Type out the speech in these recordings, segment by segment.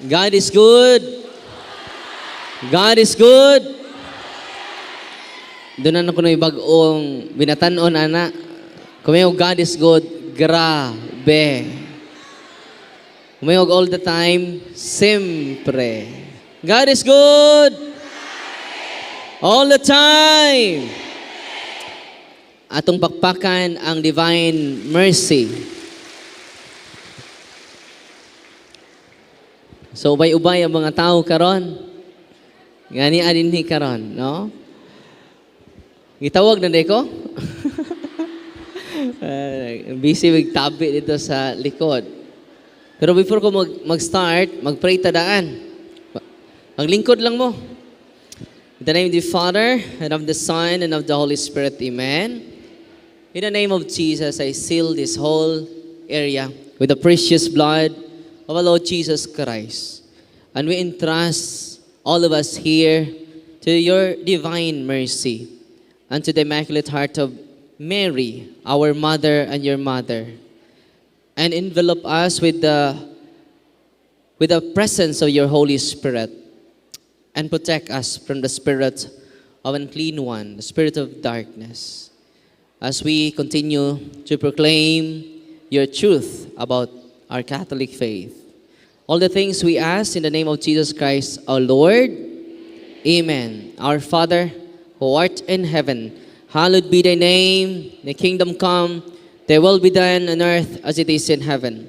God is good. God is good. Doon na ko na bagong binatanon, ana. Kumayog, God is good. Grabe. Kumayog all the time. Siyempre. God is good. All the time. Atong pakpakan ang divine mercy. So, ubay-ubay ang mga tao karon. Ngani adinhi karon, no? Gitawag na ko. Busy magtabi dito sa likod. Pero before ko mag-start, mag-pray tadaan. Maglingkod lang mo. In the name of the Father, and of the Son, and of the Holy Spirit, Amen. In the name of Jesus, I seal this whole area with the precious blood of our Lord Jesus Christ. And we entrust all of us here to your divine mercy and to the Immaculate Heart of Mary, our mother and your mother. And envelop us with the presence of your Holy Spirit and protect us from the spirit of unclean one, the spirit of darkness, as we continue to proclaim your truth about our Catholic faith. All the things we ask in the name of Jesus Christ, our Lord. Amen. Our Father, who art in heaven, hallowed be thy name. Thy kingdom come, thy will be done on earth as it is in heaven.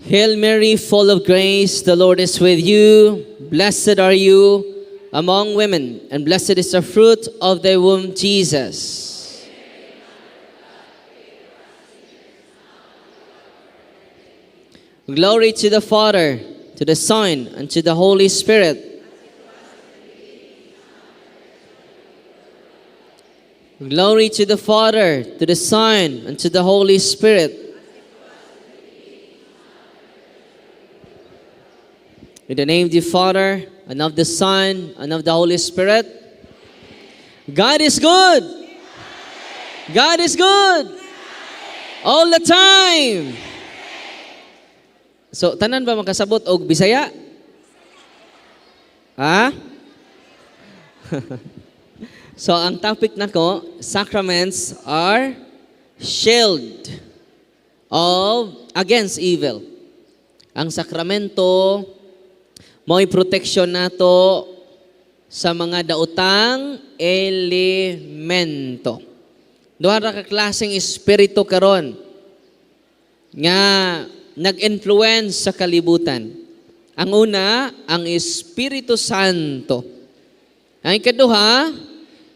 Hail Mary, full of grace, the Lord is with you. Blessed are you among women, and blessed is the fruit of thy womb, Jesus. Glory to the Father, to the Son, and to the Holy Spirit. Glory to the Father, to the Son, and to the Holy Spirit. In the name of the Father, and of the Son, and of the Holy Spirit. God is good. God is good. All the time. So, tanan ba makasabot og Bisaya? Ha? So, ang topic nako, sacraments are shield against evil. Ang sakramento mo'y proteksyon nato sa mga daotang elemento. Duha ra ka klaseng espiritu karon nga nag-influence sa kalibutan. Ang una, ang Espiritu Santo. Ang ikaduha,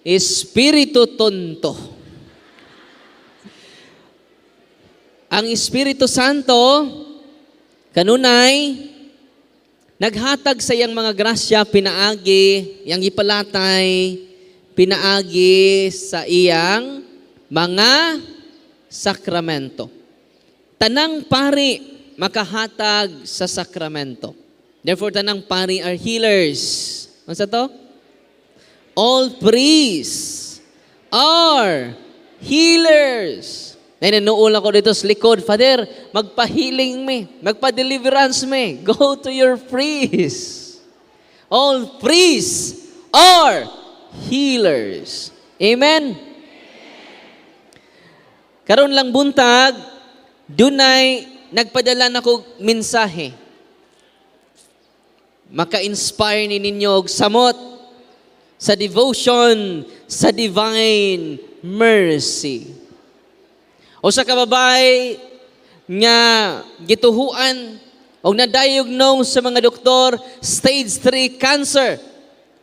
Espiritu Tonto. Ang Espiritu Santo kanunay naghatag sa iyang mga grasya, pinaagi, iyang ipalatay, pinaagi sa iyang mga sakramento. Tanang pari makahatag sa sakramento. Therefore, tanang pari are healers. Ano sa to? All priests are healers. Nanuul ako dito sa likod, Father, magpa-healing me, magpa-deliverance me. Go to your priest. All priests are healers. Amen? Karon lang buntag, dunay nagpadala na ko mensahe. Maka-inspire ni ninyo og samot sa devotion sa divine mercy. O sa kababay nga gituhuan o na-diagnose sa mga doktor stage 3 cancer.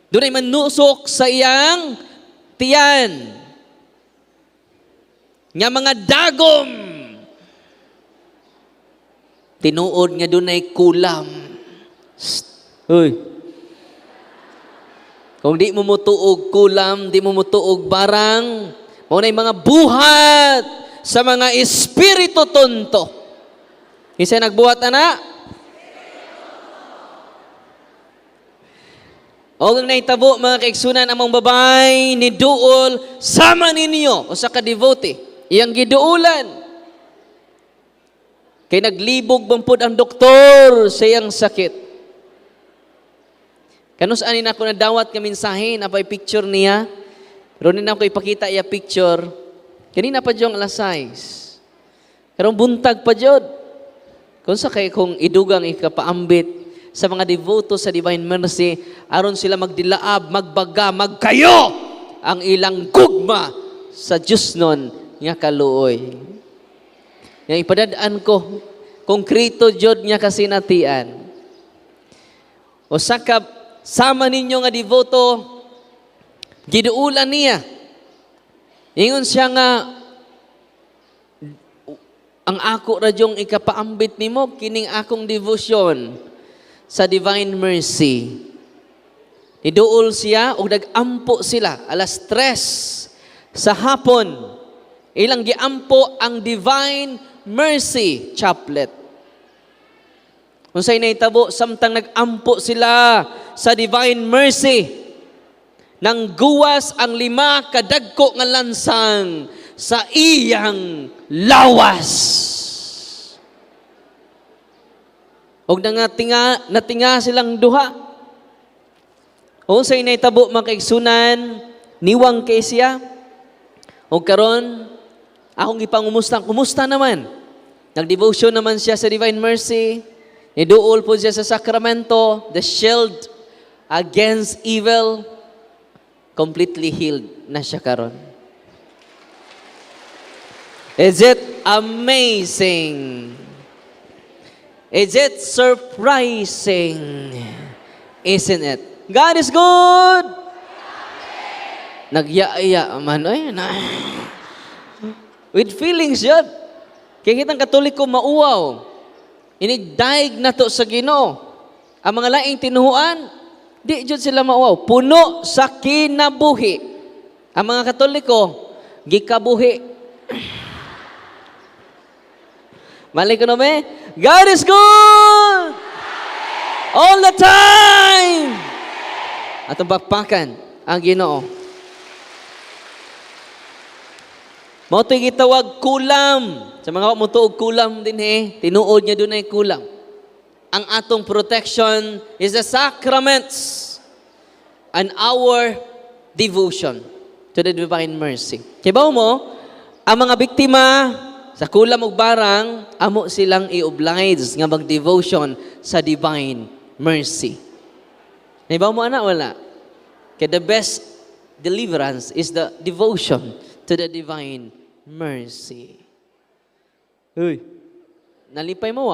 Doon ay manusok sa iyang tiyan. Nga mga dagom. Tinuod nga doon ay kulam. Uy. Kung di mo mutuog kulam, di mo mutuog barang, maunay mga buhat sa mga espiritu tonto. Isa nagbuhat ana? O ang naitabo mga kaigsunan among babay ni duol sama ninyo o sa ka-devote. Iyang giduulan. Kay naglibog bampod ang doktor sa iyang sakit. Kanus ani na ako nadawat nga mensahe na pa'y picture niya. Pero na ako ipakita iya picture. Kanina pa diyong alas 6. Karong buntag pa diyod. Kung sa kay kung idugang ikapaambit sa mga devoto sa Divine Mercy, aron sila magdilaab, magbaga, magkayo ang ilang gugma sa Diyos nun nga kaluoy. Yang ipadadaan ko, konkreto Diyod nga kasinatian. O sakab, sama ninyo nga devoto, giduulan niya. Ingon siya nga, ang ako radyong ikapaambit nimo, kining akong devotion sa Divine Mercy. Niduol siya o nag-ampo sila alas 3 sa hapon. Ilang giampo ang Divine Mercy Chaplet. Kung sa'y naitabo, samtang nag-ampo sila sa Divine Mercy, nang guwas ang 5 kadagko nga lansang sa iyang lawas. Og natinga silang duha. O sa inaytabo mga kaigsunan, niwang kay siya. O karon, akong ipangumusta, kumusta naman? Nag-devotion naman siya sa Divine Mercy. Niduol po siya sa sakramento, the shield against evil. Completely healed na siya karon. Is it amazing? Is it surprising? Isn't it? God is good! Nagyaya man. Ay, na. With feelings yun. Kaya kitang Katoliko mauwaw. Inigdaig na to sa Ginoo. Ang mga laing tinuhuan, di jud sila mauwaw. Puno sa kinabuhi. Ang mga Katoliko, gikabuhi. Mali ko na ba? God is good! All the time! At ang bakpakan, ang Ginoo. Mao to'y gitawag kulam. Sa mga mutuog kulam din tinuod niya doon ay kulam. Ang atong protection is the sacraments and our devotion to the Divine Mercy. Kibaw mo, ang mga biktima sa kulam ug barang, amo silang i-oblige nga mag-devotion sa Divine Mercy. Naibaw mo ana wala? Kaya the best deliverance is the devotion to the Divine Mercy. Uy, nalipay mo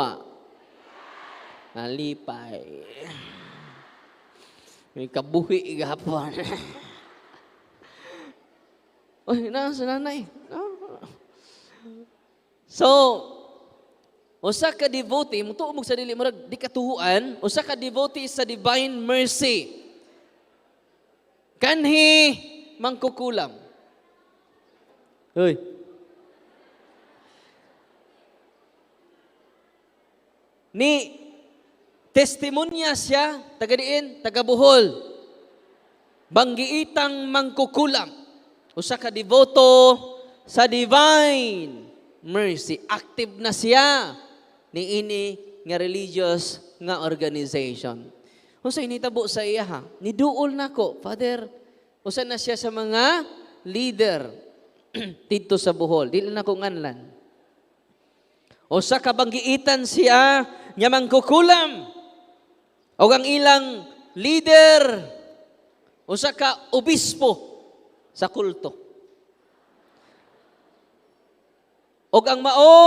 Nalipay. May kabuhi igapon. Uy, nasa nanay. So, usa ka devotee, mutuo mo sa dili mo di katuhuan, usa ka devotee sa Divine Mercy. Kanhi mangkukulam. Hoy. Ni testimonya siya, taga diin, taga Bohol. Banggiitang mangkukulam. Usa ka devoto sa Divine Mercy. Active na siya ni ini nga religious nga organization. Usa initabo sa iya ha. Niduol nako, Father. Usa na siya sa mga leader dito sa Bohol. Dili na ko nganlan. Usa ka banggiitan siya nga mangkukulam. O ang ilang leader, usa ka obispo sa kulto. O ang mao,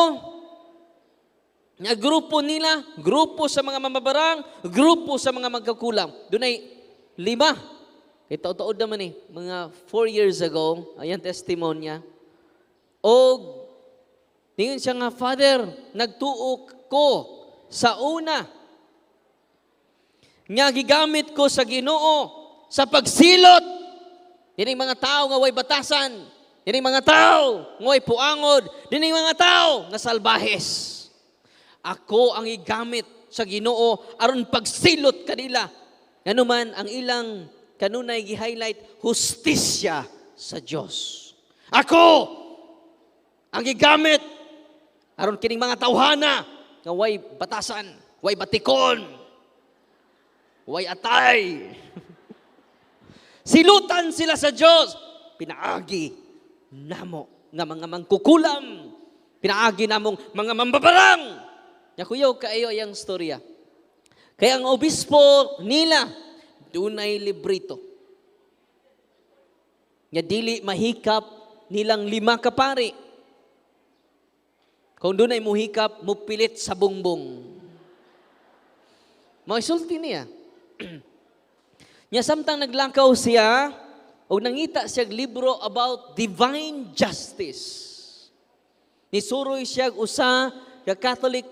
nga grupo nila, grupo sa mga mamabarang, grupo sa mga magkakulam. Doon ay 5. Ito-tuod naman mga 4 years ago, ayan testimonya. O, tingin siya nga, Father, nagtuok ko sa una. Nga gigamit ko sa Ginoo sa pagsilot. Yan mga tao nga way batasan. Yan mga tao nga way puangod. Yan mga tao nga salbahes. Ako ang igamit sa Ginoo aron pagsilot kanila. Ano man ang ilang kanunay gi-highlight hustisya sa Dios. Ako ang gigamit aron kining mga tawhana nga way batasan, way batikon, way atay. Silutan sila sa Dios. Pinaagi namo nga mga mangkukulam. Pinaagi namong mga mambabarang. Yakuyaw kaayo yang storya. Kaya ang obispo nila, dunay librito. Nga dili mahikap nilang 5 ka pari. Kung dunay muhikap, mupilit sa bungbong. Maisulti niya. Nya samtang naglakaw siya, o nangita siya libro about divine justice. Nisuroy siya usa ka Catholic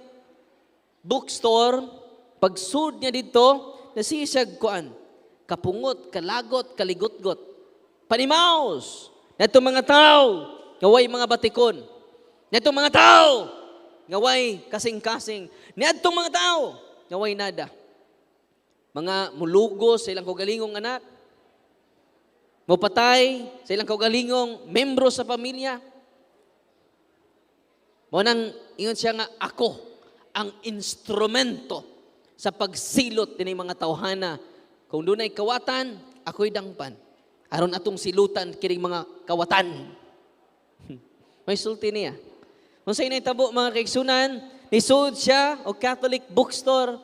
bookstore. Pagsud niya dito, nasisag kuan, kapungot, kalagot, kaligotgot. Panimaos, natong mga tao, ngaway mga batikon. Natong mga tao, ngaway kasing-kasing. Natong mga tao, ngaway nada. Mga mulugos sa ilang kaugalingong anak, mupatay sa ilang kaugalingong membro sa pamilya. Munang ingon siya nga, ako ang instrumento sa pagsilot din mga tawhana. Kung dunay kawatan, ako'y dangpan. Aron atong silutan kining mga kawatan. May sulti niya. Kung sa inay-tabo mga kaigsunan, nisud siya o Catholic bookstore,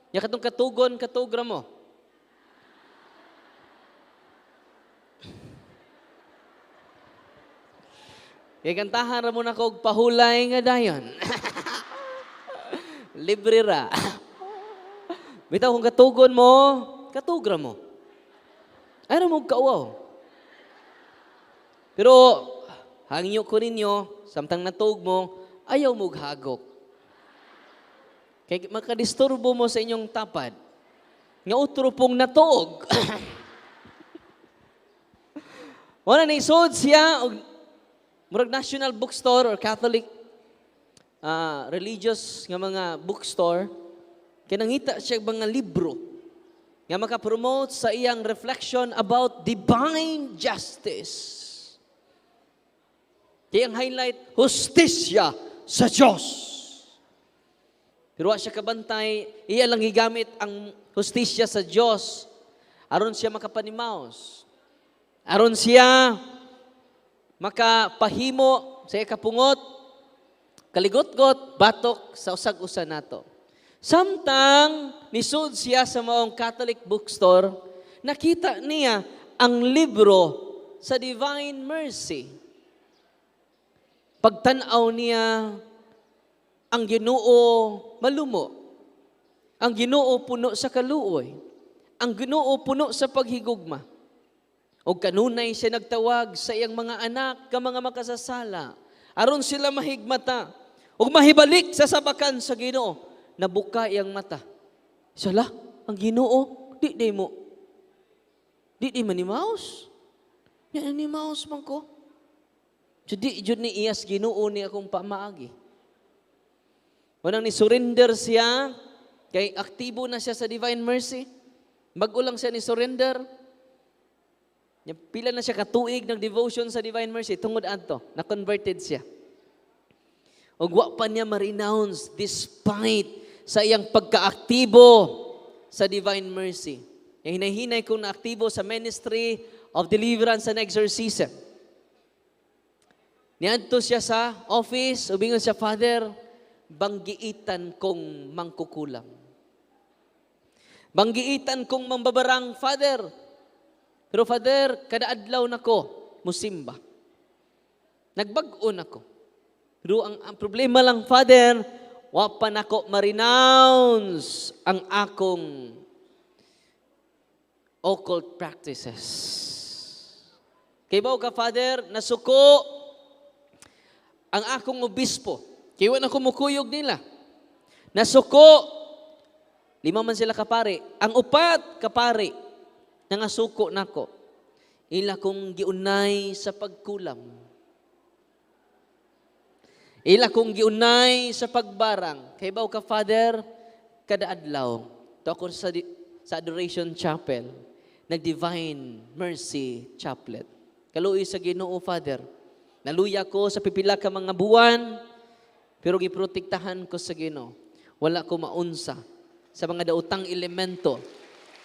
niya katong katugon, katugra mo. Kaya kantahan ra mo na kog pahulay nga dayon. Libre ra. Bitaw kung katugon mo, katugra mo. Ano mo kauaw? Pero, hangyo ko ninyo, samtang natug mo, ayaw mo hagok. Kaya makadisturbo mo sa inyong tapad. Nga utro pong natuog. Wala na isod siya, murag national bookstore or Catholic religious nga mga bookstore, kaya nangita siya mga libro nga makapromote sa iyang reflection about divine justice. Kaya ang highlight, hustisya sa Diyos. Pero siya kabantay, iya lang higamit ang hustisya sa Diyos aron siya makapanimaos. Aron siya makapahimo sa iya kapungot, kaligot-got, batok sa usag-usa nato. Samtang nisud siya sa maong Catholic bookstore, nakita niya ang libro sa Divine Mercy. Pagtanaw niya, ang Ginoo malumo. Ang Ginoo puno sa kaluoy. Ang Ginoo puno sa paghigugma. O kanunay siya nagtawag sa iyang mga anak ka mga makasasala. Aron sila mahigmata. O mahibalik sa sabakan sa Ginoo. Nabuka iyang mata. Sala, ang Ginoo, di mo. Di manimaos. Yan animaos man ko. So di jud ni iyas Ginoo ni akong pamaagi. Unang ni surrender siya, kay aktibo na siya sa Divine Mercy. Bago lang siya ni surrender. Pila na siya katuig ng devotion sa Divine Mercy. Tungod adto, na-converted siya. O wa pa niya ma-renounce despite sa iyang pagkaaktibo sa Divine Mercy. Yung hinahinay kong naaktibo sa Ministry of Deliverance and Exorcism. Niadto siya sa office, ubingon siya, Father, banggiitan kong mangkukulam. Banggiitan kong mambabarang, Father. Pero Father, kada adlaw nako musimba. Nagbag-o nako. Pero ang problema lang, Father, wa pa nako ma-renounce ang akong occult practices. Kay bao ka, Father, nasuko ang akong obispo. Kaya wala kumukuyog nila. Nasuko, 5 man sila kapari. Ang 4 kapari, nangasuko nako. Ila kong giunay sa pagkulam. Ila kong giunay sa pagbarang. Kay bao ka, Father, kada adlaw, to ako sa Adoration Chapel, nag-Divine Mercy Chaplet. Kaluoy sa Ginoo, Father. Naluya ko sa pipila ka mga buwan, pero giprotektahan ko sa Ginoo. Wala ko maunsa sa mga daotang elemento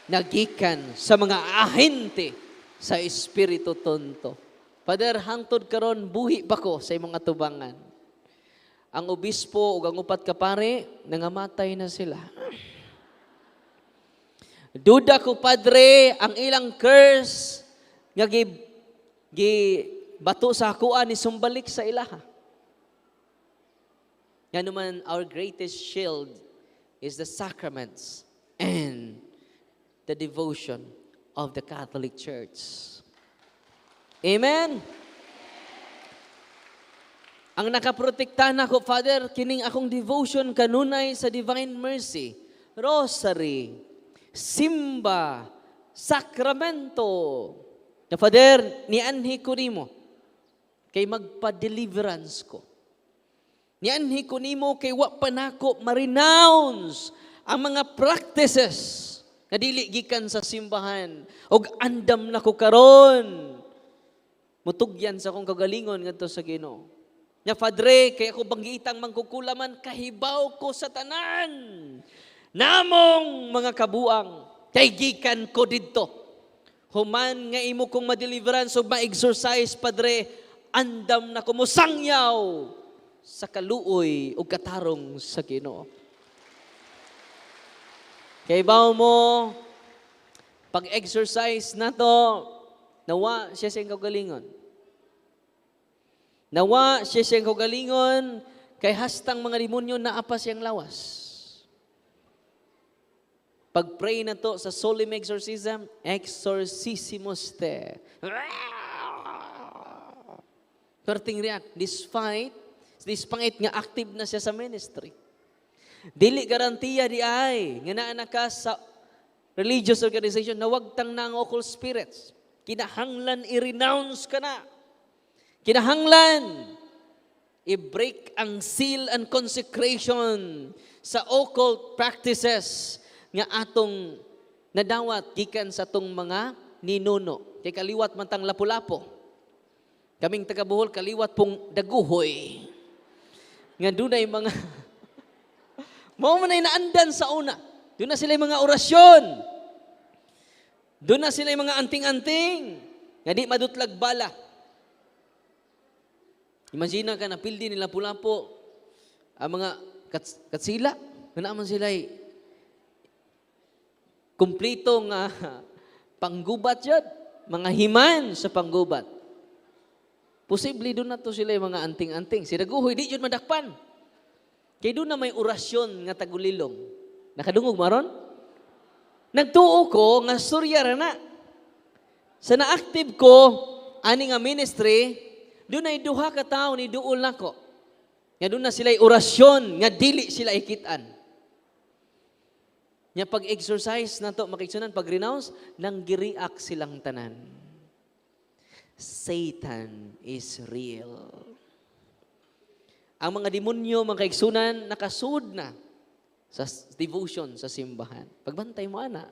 nagikan sa mga ahente sa Espiritu Tonto. Father, hangtod karon buhi pa ko sa imong atubangan. Ang obispo ug ang upat ka pare nangamatay na sila. Duda ko, Padre, ang ilang curse nga bato sa hakuan ni sumbalik sa ilaha. Yan naman, our greatest shield is the sacraments and the devotion of the Catholic Church. Amen? Ang nakaprotektahan ako, Father, kining akong devotion kanunay sa Divine Mercy, Rosary, Simba, Sakramento. Na Father, nianhi ko nimo kay magpa-deliverance ko. Nianhi ko nimo kay wa pa nako ma-renounce ang mga practices na dili gikan sa simbahan og andam na ko karon. Mutugyan sa akong kagalingon ngadto sa Ginoo. Nya Padre, kay ako banggitang mangkukulaman kahibaw ko sa tanan. Namong mga kabuang, kay gikan ko didto. Human nga imo kong ma-deliverance o ma-exercise, Padre, andam na ko musangyaw sa kaluoy o katarong sa Ginoo. Kay bawo mo, pag-exercise na to, nawa siya siyang kagalingon. Nawa siya siyang kagalingon, kay hastang mga demonyo na apa siyang lawas. Pag-pray na to sa solemn exorcism, exorcissimus te. Perting react, despite nga active na siya sa ministry. Dili garantiya di ay, nga naanak ka sa religious organization na wag tang na ang occult spirits. Kinahanglan i-renounce ka na. Kinahanglan i-break ang seal and consecration sa occult practices nga atong nadawat gikan sa tong mga ninuno. Kay kaliwat man tang lapu-lapo. Kaming taga Bohol kaliwat pong daguhoy. Nga dunay mga mao man ay naandan sa una. Doon na sila mga orasyon. Doon na sila mga anting-anting. Nga di madutlag bala. Imagine ka na pildi nila lapu-lapo ang mga katsila. Nga naman sila kumplito nga panggubat yun. Mga himan sa panggubat. Posible doon na to sila yung mga anting-anting. Si Daguhoy, di yun madakpan. Kaya doon na may orasyon nga tagulilong. Nakadungog maron? Nagtuo ko nga surya na. Sa na-active ko, ani nga ministry, doon ay duha ka tao ni duol nako. Nga doon na sila'y orasyon, nga dili sila ikitaan. Nya pag-exercise na to, makiksunan, pag-renounce, nang gi-react silang tanan. Satan is real. Ang mga demonyo, mga kaiksunan, nakasud na sa devotion sa simbahan. Pagbantay mo, ana.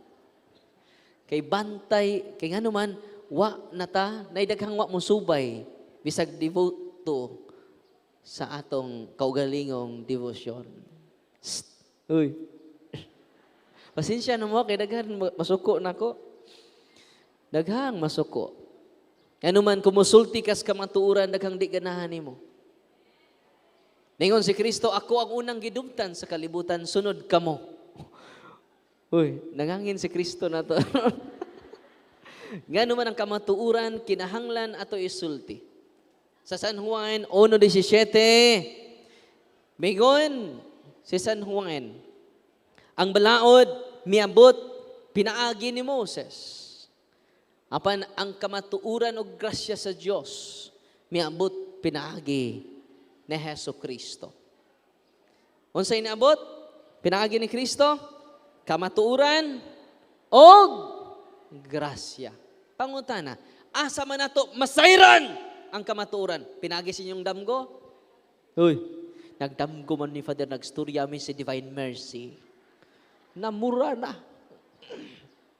Kay bantay, kay nga naman, wa na ta, naidaghang wa mo subay, bisag devoto sa atong kaugalingong devotion. Uy. Pasensya na mo, kay daghang masuko na ko. Daghang masuko. Ano man, kumusulti kas kamatuuran, daghang di ganahan mo. Ningon si Kristo, ako ang unang gidumtan sa kalibutan, sunod kamo. Uy, nangangin si Kristo na to. Nga naman ang kamatuuran, kinahanglan ato isulti. Sa San Juan 1:17, Migon, si San Juan, ang balaod, miabot, pinaagi ni Moses. Apan ang kamatuuran o grasya sa Diyos, miabot, pinaagi ni Heso Kristo. Unsay naabot? Pinaagi ni Kristo, kamatuuran o grasya. Pangutana, asa man nato masayran ang kamatuuran? Pinaagi sa inyong damgo? Uy, nagdamgo man ni Father, nagstorya mi si Divine Mercy. Namura na.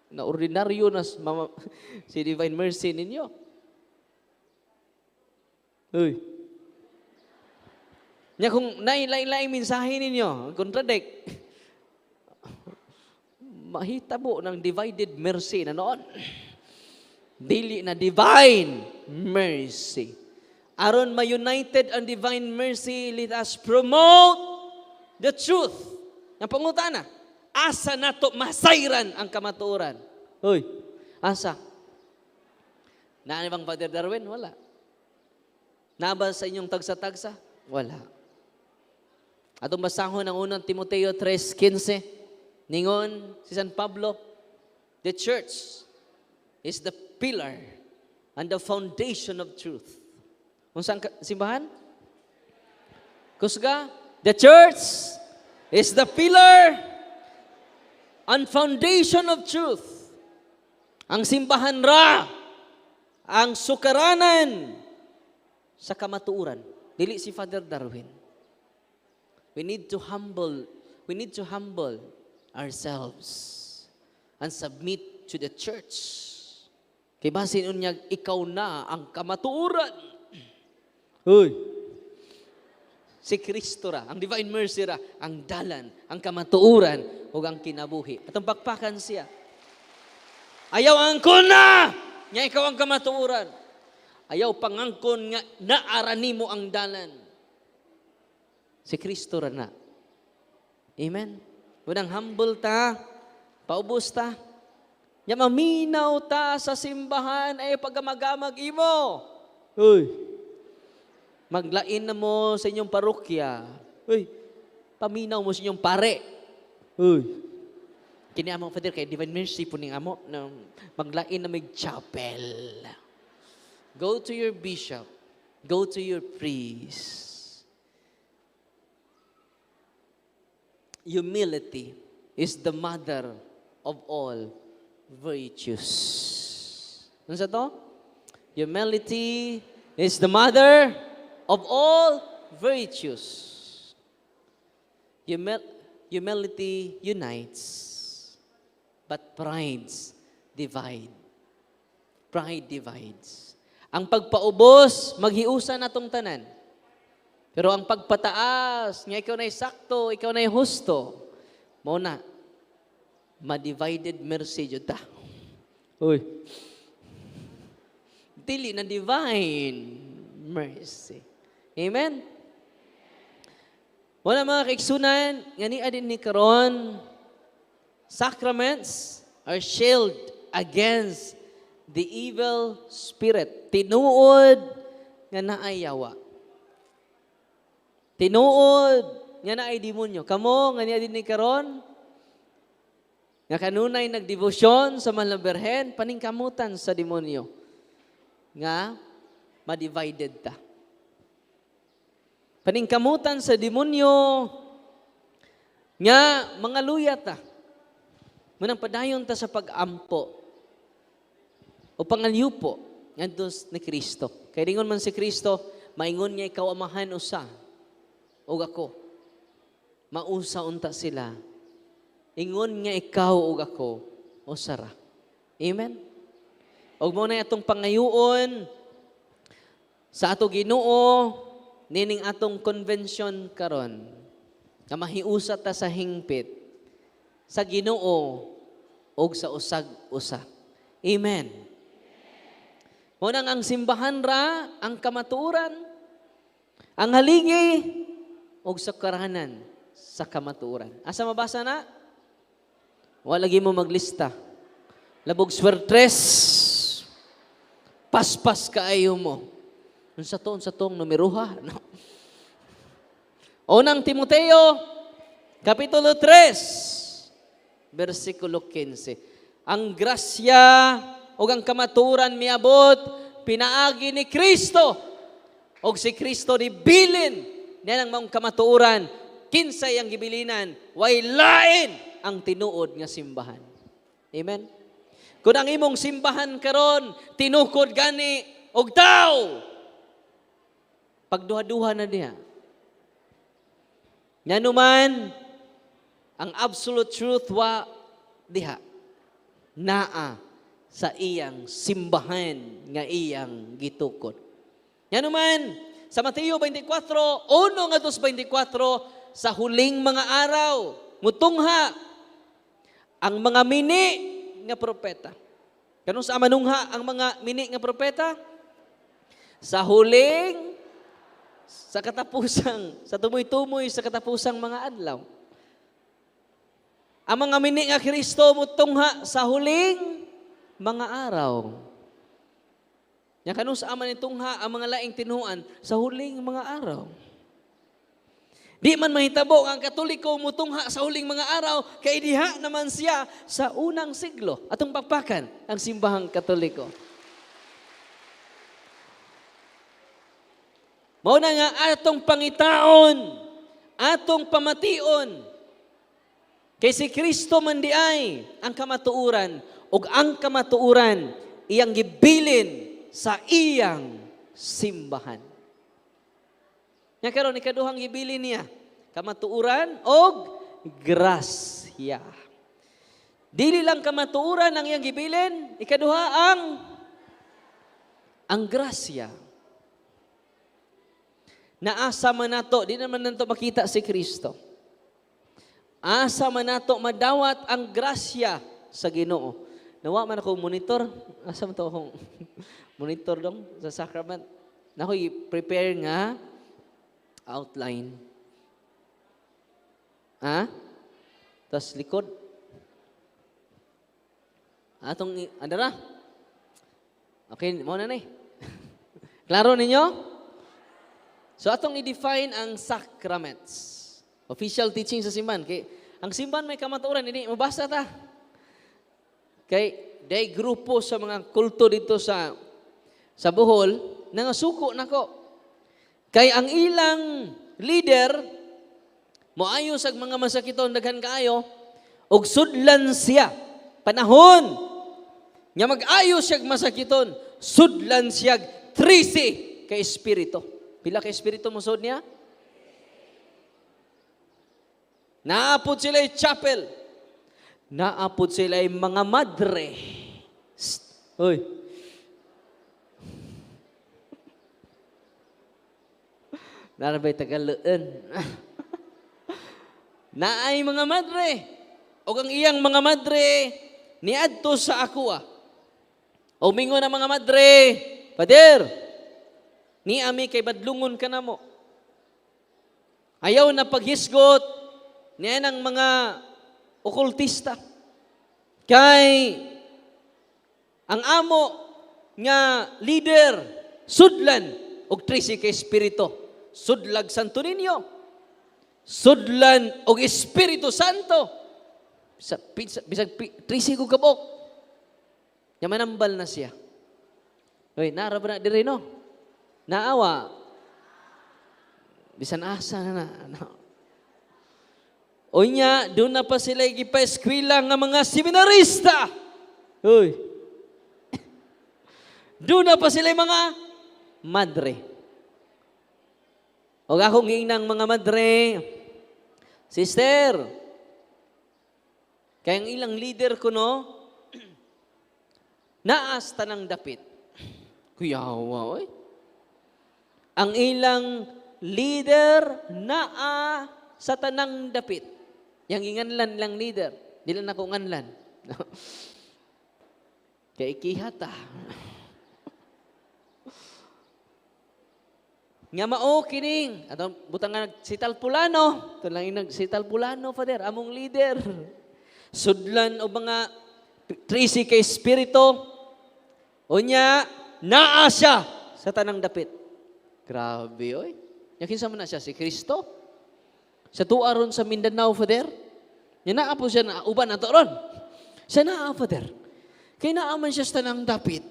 na ordinaryo na si Divine Mercy ninyo. Uy. Nya kung nailain-laing mensahe ninyo, contradict, mahitabo ng divided mercy na noon. Dili na divine mercy. Aron ma-united ang divine mercy, let us promote the truth. Ang pangutana, asa nato masayran ang kamatuoran? Hoy, asa? Naan bang Father Darwin? Wala. Naba sa inyong tagsa-tagsa? Wala. Atong basahon ang unang Timoteo 3:15. Ningon si San Pablo, the church is the pillar and the foundation of truth. Unsang simbahan? Kusga, the church is the pillar and foundation of truth. Ang simbahan ra ang sukaranan sa kamatuoran. Dili si Father Darwin. We need to humble ourselves and submit to the church. Kay basin unyag ikaw na ang kamatuoran. Hoy. Si Kristo ra, ang divine mercy ra, ang dalan, ang kamatuoran ug ang kinabuhi. Atong pakpakan siya. Ayaw angkon na, nya ikaw ang kamatuoran. Ayaw pangangkon nga naarani mo ang dalan. Si Kristo ra na. Amen. Unang humble ta, paubos ta. Nya maminaw ta sa simbahan ay pagagamag imo. Hoy. Maglain na mo sa inyong parokya. Hoy. Paminaw mo sa inyong pare. Hoy. Kini among Father kay Divine Mercy po ning amo na maglain na may chapel. Go to your bishop. Go to your priest. Humility is the mother of all virtues. Ano sa to? Humility is the mother of all virtues. Humility unites, but pride divides. Pride divides. Ang pagpaubos, maghiusan atong tanan. Pero ang pagpataas, nga ikaw na'y sakto, ikaw na'y husto, mo na, ma-divided mercy jud ta. Uy. Dili na divine mercy. Amen? Wala mga kaigsunan, nga ni adin ni karon, sacraments are shield against the evil spirit. Tinuod nga naayawa. Tinuod nga naay demonyo. Kamo nga niya din ni karon nga kanunay nagdebosyon sa Mahal na Birhen, paningkamutan sa demonyo nga ma-divided ta. Paningkamutan sa demonyo nga mga luya ta. Munang padayon ta sa pag-ampo o pangaliupo ngadtos ni Kristo. Kay ringon man si Kristo, maingon niya ikaw amahan usa ug ako. Mausa unta sila. Ingon nga ikaw ug ako usara. Amen. Ug mo na atong pangayuon sa ato Ginoo nining atong convention karon. Nga mahiusa ta sa hingpit sa Ginoo ug sa usag-usa. Amen. Mo nang ang simbahan ra ang kamatuoran, ang haligi ug sa karahanan sa kamatuoran. Asa mabasa na? Wala lagi mo maglista. Labog swertres. Paspas kaayo mo. Unsa tong numeroha? No. Unang Timoteo, Kapitulo 3, versikulo 15. Ang grasya o ang kamaturan miabot, pinaagi ni Kristo. O si Kristo ni bilin. Yan ang mga kamatuuran, kinsay ang gibilinan, way lain ang tinuod nga simbahan. Amen? Kung ang imong simbahan karon tinukod gani, og tao, pagduha-duha na diha. Nga naman, ang absolute truth wa diha. naa sa iyang simbahan nga iyang gitukod. Yan naman, sa Mateo 24, 1 ngadto sa 24, sa huling mga araw, mutungha ang mga mini nga propeta. Kanong sa manungha ang mga mini nga propeta? Sa huling, sa katapusang, sa tumoy-tumoy, sa katapusang mga adlaw. Ang mga mini nga Kristo mutungha sa huling mga araw. Nya kanus aman itungha ang mga laing tinuan sa huling mga araw. Di man mahitabo ang Katoliko mutungha sa huling mga araw kay diha naman siya sa unang siglo. Atong pakpakan ang simbahang Katoliko. Mao na nga atong pangitaon, atong pamation. Kay si Kristo man di ay ang kamatuuran ug ang kamatuuran iyang gibilin sa iyang simbahan. Nya karon ikaduhang gibilin niya, kamatuuran og grasya. Dili lang kamatuuran ang iyang gibilin, ikaduha ang grasya. Naasa man nato, di naman nato makita si Kristo. Asa man nato madawat ang grasya sa Ginoo. Nawa man ako monitor. Asa man to akong monitor dong sa sacrament. Nako i-prepare nga outline. Ha? Tas likod. Atong andara. Okay, mo na ni. Klaro ninyo? So atong i-define ang sacraments. Official teaching sa simbahan. Kay ang simbahan may kamatuoran, hindi mabasa ta. Kay day grupo sa mga kulto dito sa Bohol, nangasuko nako. Kay ang ilang leader moayo sa mga masakiton daghan kaayo og sudlan siya panahon nya mag-ayo siya masakiton, sudlan siya 13 ka espiritu. Pila ka espiritu mo sud niya? Naapod sila chapel. Naapod sila mga madre. Hoy. Narabay tagaluan. Naay mga madre. O ang iyang mga madre niadto sa akua. O mingo na mga madre, Pader, ni ami kay badlungon ka na mo. Ayaw na paghisgot niya ng mga okultista. Kay ang amo nga leader, sudlan, og 13 ka espiritu. Sudlag Santo Niño. Sudlan og Espiritu Santo. Bisag 13 ko kabok. Nya manambal na siya. Hoy, narab na diri no. Naawa. Bisan asa na. O nya, doon na pa sila ipa-eskwela nga mga seminarista. Uy. Doon na pa sila mga madre. O akong inang mga madre, sister, kaya ang ilang leader ko no, naas tanang dapit. Kuyawa, oy. Ang ilang leader naa sa tanang dapit. Yang inganlan lang leader. Dila na ko nganlan. Kaya ikihata. Nga mao kining. Atong butang nga nagsital pulano. Ito lang yung nagsital pulano, Father. Among leader. Sudlan o mga 13 kay espiritu. O niya, naa siya sa tanang dapit. Grabe, oy. Yakin sa man na siya, si Kristo. Sa tuaron sa Mindanao, Father. Yan naa po siya na uban na ron. Siya naa, Father. Kaya naaman siya sa tanang dapit.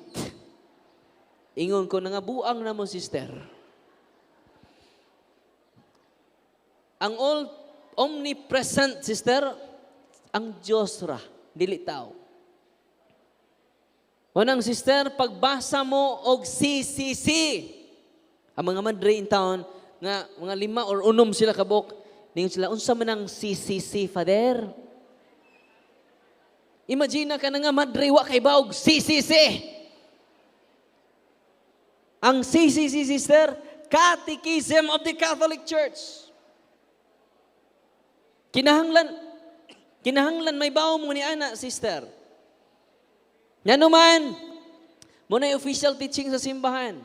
Ingon ko na nga buang na mo, sister. Ang all omnipresent, sister, ang Diyos ra, dili tao. Unang sister, pagbasa mo og CCC, ang mga madre in town, nga mga 5 or 6 sila kabok, ningon sila, unsa man ang CCC, Father? Imagine ka na nga madre wa kay baog CCC. Ang CCC, sister, Catechism of the Catholic Church. Kinahanglan may bawo mo ni ana, sister. Yan naman, muna yung official teaching sa simbahan.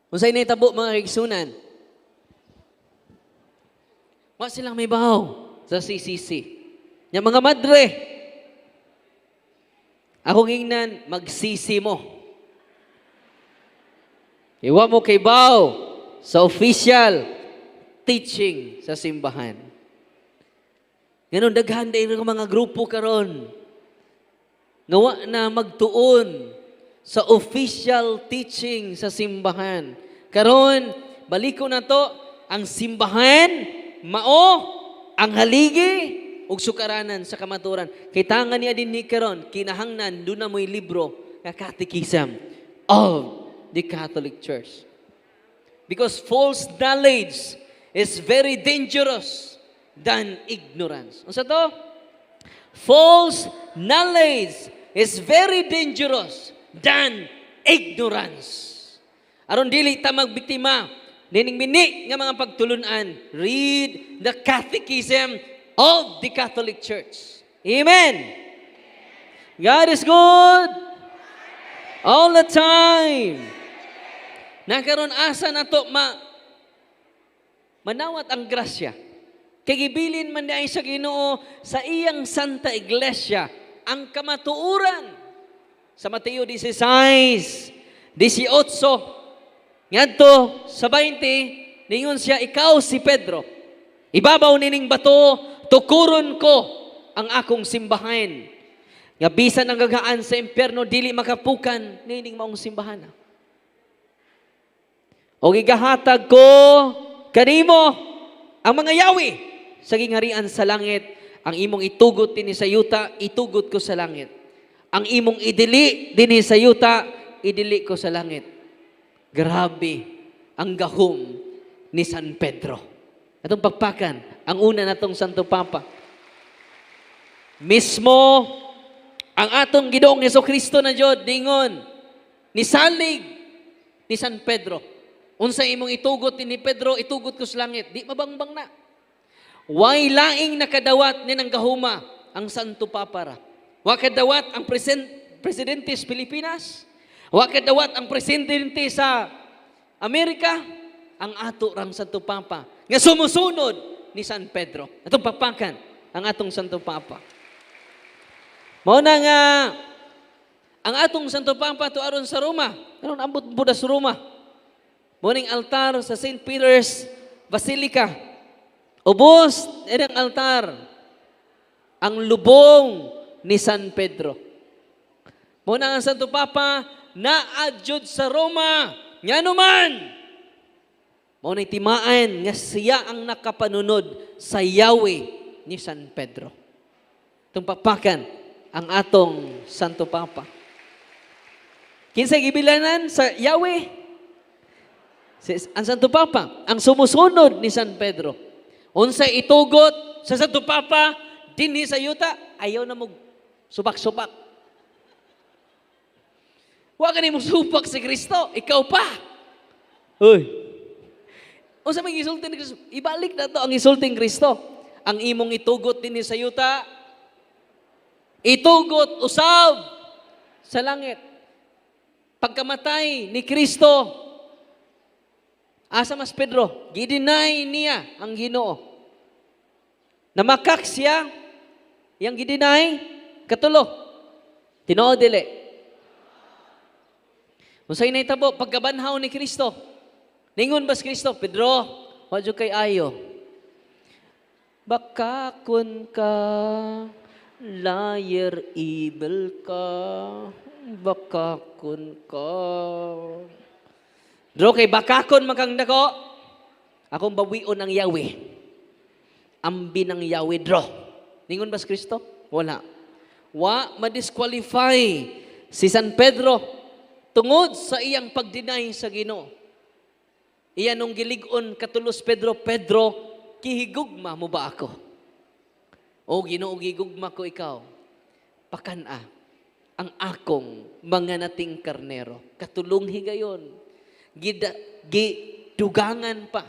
Kung sa'yo na itabo, mga kaigsunan, wa silang may bawo sa CCC. Yung mga madre, ako ngingnan, magsisi mo. Iwa mo kay bawo sa official teaching sa simbahan. Ganon, daghan dahil mga grupo karon ngawa na magtuon sa official teaching sa simbahan. Karon, baliko na to, ang simbahan, mao, ang haligi, ug sukaranan sa kamaturan. Kitangan niya din ni karon, kinahangnan, doon na mo'y libro, na Catechism of the Catholic Church. Because false knowledge is very dangerous than ignorance. Ano sa to? False knowledge is very dangerous than ignorance. Aron dili ta magbiktima nining-mini nga mga pagtulunan. Read the Catechism of the Catholic Church. Amen. God is good all the time. Nakaroon asa na to manawat ang grasya. Kagibilin man ay sa Ginoo sa iyang Santa Iglesia ang kamatuuran. Sa Mateo 16, 18, ngadto sa 20, ningon siya, ikaw si Pedro. Ibabaw nining bato, tukuron ko ang akong simbahan. Nga bisan ang gagaan sa impyerno, dili makapukan nining maong simbahan. O gigahatag ko kanimo ang mga yawi sa gingharian sa langit. Ang imong itugot dinhi sa yuta, itugot ko sa langit. Ang imong idili dinhi sa yuta, idili ko sa langit. Grabe ang gahom ni San Pedro. Atong pagpakan, ang una natong Santo Papa. Mismo ang atong Gidoong Hesukristo na Dios dingon ni salig ni San Pedro. Unsa imong itugot ni Pedro, itugot ko sa langit. Di mabangbang na. Way laing nakadawat ni ng gahuma ang Santo Papa ra. Wa kadawat ang presidente sa Pilipinas. Wa kadawat ang presidente sa Amerika. Ang ato rang Santo Papa nga sumusunod ni San Pedro. Atong papakan ang atong Santo Papa. Mao na nga ang atong Santo Papa to aron sa Roma. Aron ambot Buda sa Roma. Muning altar sa St. Peter's Basilica. Ubos ang altar ang lubong ni San Pedro. Muna ang Santo Papa na-adjud sa Roma. Nga naman, muna timaan nga siya ang nakapanunod sa Yahweh ni San Pedro. Itong papakan ang atong Santo Papa. Kinsay gibilanan sa Yahweh? Ang Santo Papa, ang sumusunod ni San Pedro. Unsay itugot sa Santo Papa, dinhi sa yuta, ayaw na mo subak-subak. Wa ka ni mo subak si Kristo, ikaw pa. Uy. Unsa may isulti ni Kristo? Ibalik na to ang isulti ni Kristo. Ang imong itugot dinhi sa yuta, itugot usab sa langit. Pagkamatay ni Kristo, asa mas Pedro, gidinay niya ang Ginoo. Namakak siya, yang gidinay, katulo. Tinuod dili. Unsay nahitabo pagkabanhaw ni Kristo. Ningon bas Kristo, Pedro, wadyo kay ayo. Bakakon ka, liar evil ka, bakakon ka. Dro kay bakakon makang dako, akong bawion ang Yahweh. Ambi ng Yahweh dro. Ningon ba si Kristo? Wala. Wa ma-disqualify si San Pedro tungod sa iyang pagdinay sa Ginoo. Iyan nung gilig-on katulos Pedro, Pedro, kihigugma mo ba ako? O Ginoo, gigugma ko ikaw, pakana ang akong mga nating karnero. Katulong higayon. Gidugangan pa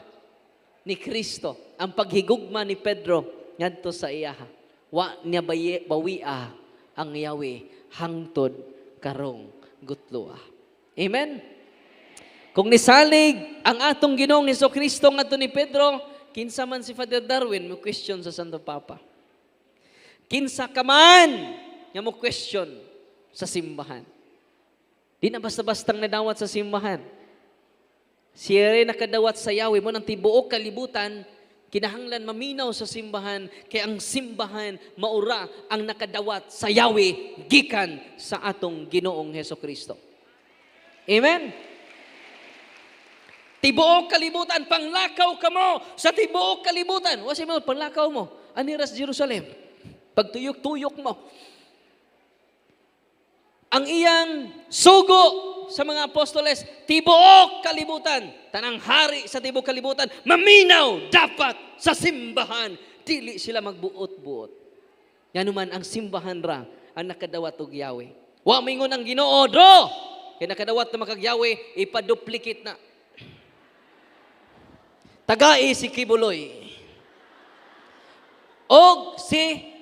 ni Kristo ang paghigugma ni Pedro ngadto sa iyaha. Wa niya bawia ang Yahweh hangtod karong gutloa. Amen? Kung nisalig ang atong Ginoong Hesukristo ngadto ni Pedro, kinsa man si Father Darwin mo question sa Santo Papa. Kinsa ka man nga mo question sa simbahan. Di na basta-bastang nadawat sa simbahan. Siya rin nakadawat sa Yahweh mo ng tibuok kalibutan, kinahanglan maminaw sa simbahan, kaya ang simbahan maura ang nakadawat sa Yahweh gikan sa atong Ginoong Hesukristo. Amen? Tibuok kalibutan, panglakaw ka mo sa tibuok kalibutan. Wasi mo, panglakaw mo, aniras Jerusalem. Pagtuyok-tuyok mo. Ang iyang sugo sa mga apostoles, tibuok kalibutan. Tanang hari sa tibuok kalibutan, maminaw dapat sa simbahan. Dili sila magbuot-buot. Yan naman ang simbahan ra ang nakadawat og Yahweh. Wa mingon ang Ginoo, do! Kaya nakadawat na makag Yahweh, ipaduplicate na. Tagai si Kibuloy. Og si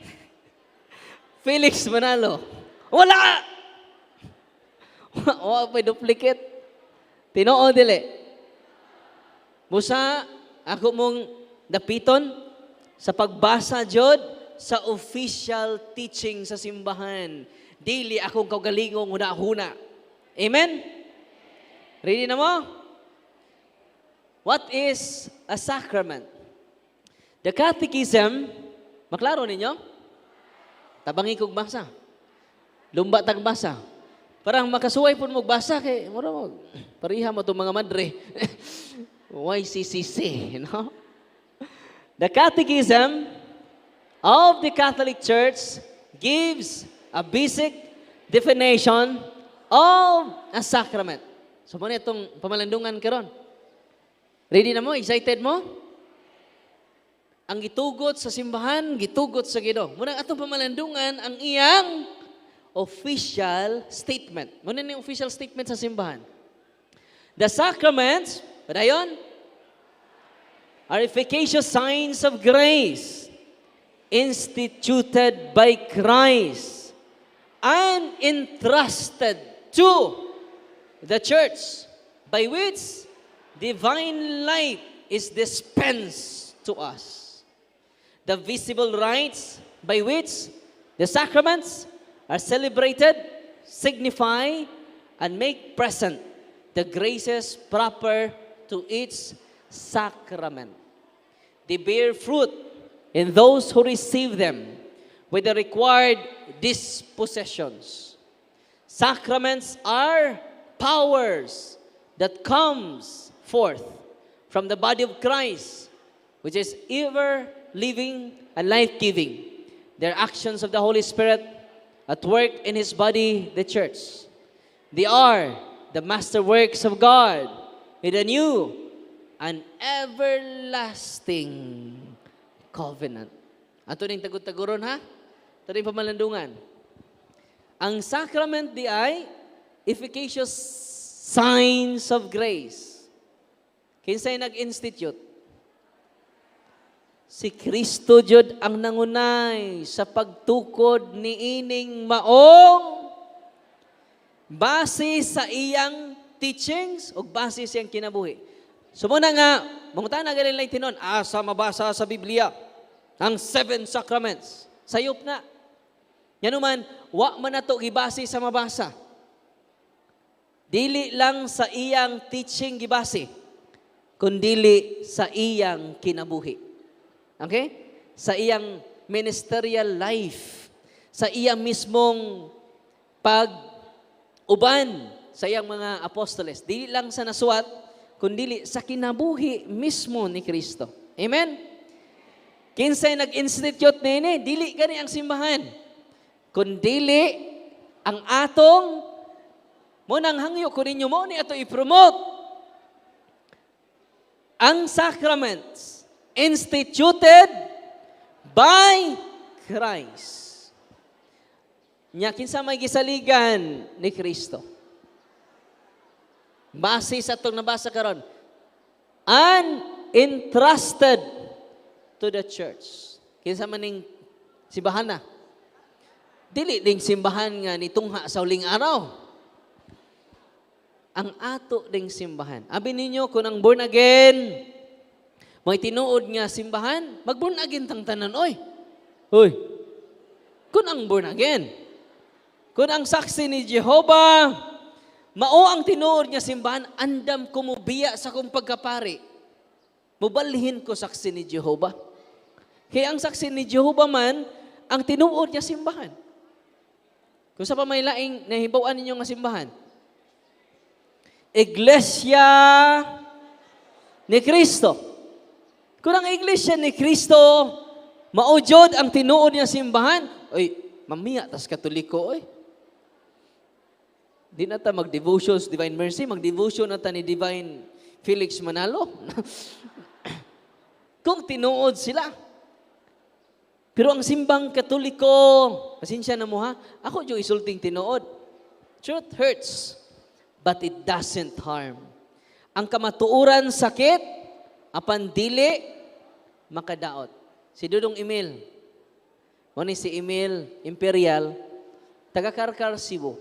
Felix Manalo. Wala! Wa pa duplicate. Tinoo dili. Busa ako mong dapiton sa pagbasa jud sa official teaching sa simbahan. Dili akong kaugalingong huna-huna. Amen? Ready na mo? What is a sacrament? The Catechism, maklaro ninyo? Tabangi kog basa. Lumba tag basa. Parang makasuway po mo basa kay mura pariha mo itong mga madre. YCCC, you know? The Catechism of the Catholic Church gives a basic definition of a sacrament. So, muna itong pamalandungan karon. Ready na mo? Excited mo? Ang gitugot sa simbahan, gitugot sa Ginoo. Muna atong pamalandungan ang iyang official statement. Muna yung official statement sa simbahan. The sacraments, padayon, are efficacious signs of grace instituted by Christ and entrusted to the church by which divine life is dispensed to us. The visible rites by which the sacraments are celebrated, signify, and make present the graces proper to each sacrament. They bear fruit in those who receive them with the required dispositions. Sacraments are powers that comes forth from the body of Christ, which is ever living and life-giving. They're actions of the Holy Spirit at work in His body, the church. They are the masterworks of God in a new and everlasting covenant. Ato ning tagod-taguron ha? Ito ning pamalandungan. Ang sacrament di ay efficacious signs of grace. Kinsay nag-institute? Si Kristo jud ang nangunay sa pagtukod ni ining maong base sa iyang teachings o base sa iyang kinabuhi. So muna nga, mangutana galing lang tinon, asa mabasa sa Biblia ang 7 sacraments. Sayop na. Yan naman, wa man nato gibase sa mabasa. Dili lang sa iyang teaching gibase, kundili sa iyang kinabuhi. Okay? Sa iyang ministerial life, sa iyang mismong pag-uban sa iyang mga apostoles. Dili lang sa nasuwat, kundi sa kinabuhi mismo ni Kristo. Amen? Kinsay nag-institute nini, dili gani ang simbahan. Kundi ang atong mo nang hangyo ko ninyo mo ni ato i-promote ang sacraments instituted by Christ. Nya kinsa may gisaligan ni Kristo. Base sa itong nabasa karon, entrusted to the church. Kinsa man ning simbahan na? Dili ding simbahan nga nitungha sa uling araw. Ang ato ding simbahan. Abi ninyo kung ang born again, may tinuod nga simbahan, mag-born again tang tanan, oy. Hoy. Kung ang born again, kung ang saksi ni Jehovah, mao ang tinuod nga simbahan, andam kumubiya sa kong pagkapari. Mubalhin ko saksi ni Jehovah. Kaya ang saksi ni Jehovah man, ang tinuod nga simbahan. Kung sa pa may laing nahibawan ninyo nga simbahan, Iglesia ni Cristo. Kung ang Iglesia ni Cristo, maujod ang tinuod nga simbahan, oy, mamiya, tas katoliko, oy. Di na ta mag-devotions, Divine Mercy, mag-devotion na ta ni Divine Felix Manalo. Kung tinuod sila. Pero ang simbang katoliko, pasensya na mo ha, ako yung isulting tinuod. Truth hurts, but it doesn't harm. Ang kamatuuran sakit, apan dili, makadaot. Si Dudong Emil, wani si Emil Imperial, taga-Karkar, Cebu.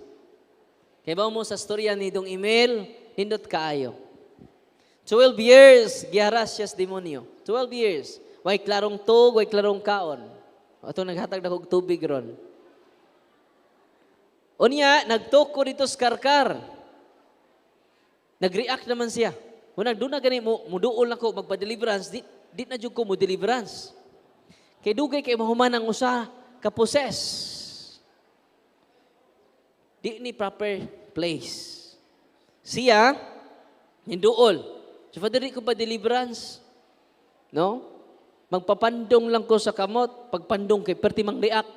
Kaya ba mo sa storya ni Dong Emil, hindot kaayo. 12 years, giharas siya sa demonyo. 12 years. Way klarong tug, way klarong kaon. Ato naghatag na kog tubig ron. Unya, nagtoko dito sa Karkar. Nag-react naman siya. Unang doon na gani mo, muduol na ko, magpa-deliverance, di na dyan ko mo deliverance. Kay dugay kay mahuman ang usa, kaposes. Di ni proper place. Siya, hinduol. So, Father, di ko pa deliverance. No? Magpapandong lang ko sa kamot. Pagpandong kay perti mang react.